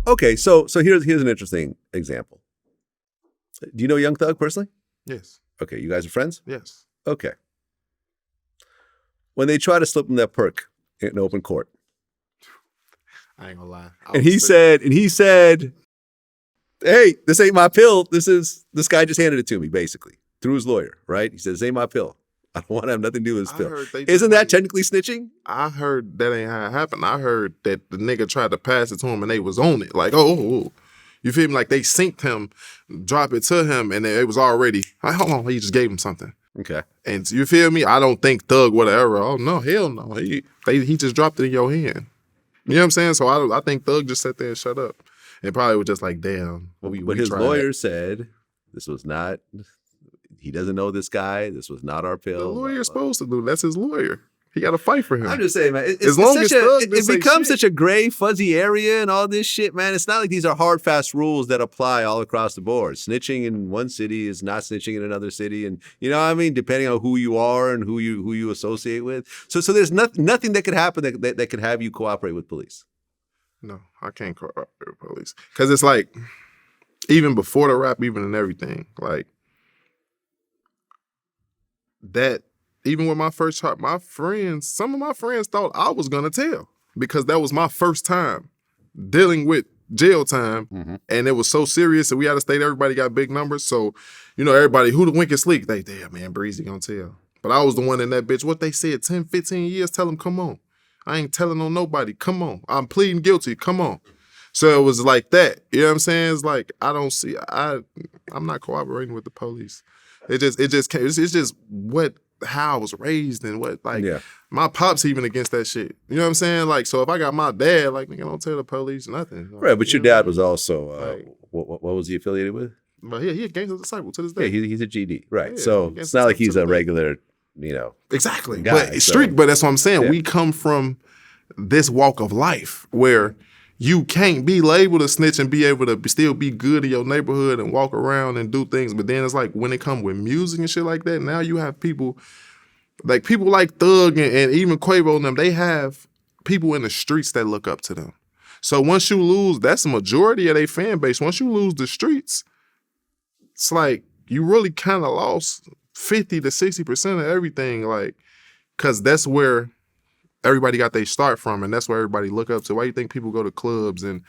Okay, so here's an interesting example. Do you know Young Thug personally? Yes. Okay, you guys are friends? Yes. Okay. When they try to slip him that perk in open court. I ain't gonna lie. And he said, hey, this ain't my pill. This guy just handed it to me, basically, through his lawyer, right? He said, this ain't my pill. I don't want to have nothing to do with his pill. Isn't that technically snitching? I heard that ain't how it happened. I heard that the nigga tried to pass it to him and they was on it. Like, oh. You feel me? Like they synced him, drop it to him, and it was already, hold on, he just gave him something. Okay. And you feel me? I don't think Thug whatever. Oh, no, hell no. He just dropped it in your hand. You know what I'm saying? So I think Thug just sat there and shut up. And probably was just like, damn. But his lawyer said this was not, he doesn't know this guy. This was not our pill. The lawyer's supposed to do. That's his lawyer. He got to fight for him. I'm just saying, man. It becomes such a gray, fuzzy area and all this shit, man. It's not like these are hard, fast rules that apply all across the board. Snitching in one city is not snitching in another city, and you know what I mean. Depending on who you are and who you associate with. So there's nothing that could happen that could have you cooperate with police. No, I can't cooperate with police because it's like even before the rap, even and everything like that. Even with my first shot, some of my friends thought I was gonna tell because that was my first time dealing with jail time, and it was so serious that we had to state everybody got big numbers. So, you know, everybody who the wink is sleek, they damn man, Breezy gonna tell. But I was the one in that bitch. What they said, 10, 15 years, tell them, come on. I ain't telling on nobody. Come on. I'm pleading guilty. Come on. So it was like that. You know what I'm saying? It's like I'm not cooperating with the police. It's just how I was raised and what my pop's even against that shit. You know what I'm saying? Like, so if I got my dad, like, nigga, don't tell the police nothing. Right, but your dad was also what was he affiliated with? But he a gangster disciple to this day. Yeah, he's a GD. Right. Yeah, so it's not like he's a regular, exactly. Guy, but street, but that's what I'm saying. Yeah. We come from this walk of life where you can't be labeled a snitch and be able to still be good in your neighborhood and walk around and do things. But then it's like when it comes with music and shit like that, now you have people like Thug and even Quavo and them, they have people in the streets that look up to them. So once you lose, that's the majority of their fan base. Once you lose the streets, it's like you really kind of lost 50 to 60% of everything, like, because that's where everybody got their start from, and that's where everybody look up to. Why do you think people go to clubs and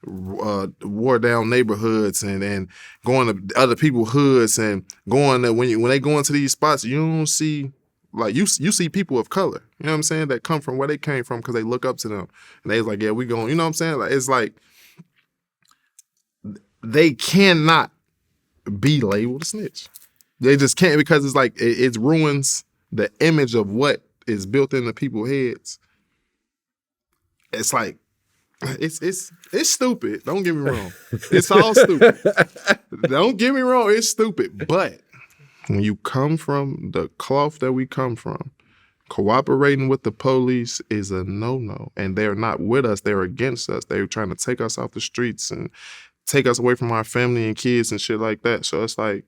wore down neighborhoods and going to other people's hoods and going to, when they go into these spots, you don't see, like, you see people of color, you know what I'm saying, that come from where they came from because they look up to them. And they like, yeah, we going, you know what I'm saying? Like, it's like they cannot be labeled a snitch. They just can't, because it's like it ruins the image of what is built into people's heads. It's like it's stupid. Don't get me wrong. It's all stupid. Don't get me wrong. It's stupid. But when you come from the cloth that we come from, cooperating with the police is a no-no. And they're not with us. They're against us. They're trying to take us off the streets and take us away from our family and kids and shit like that. So it's like,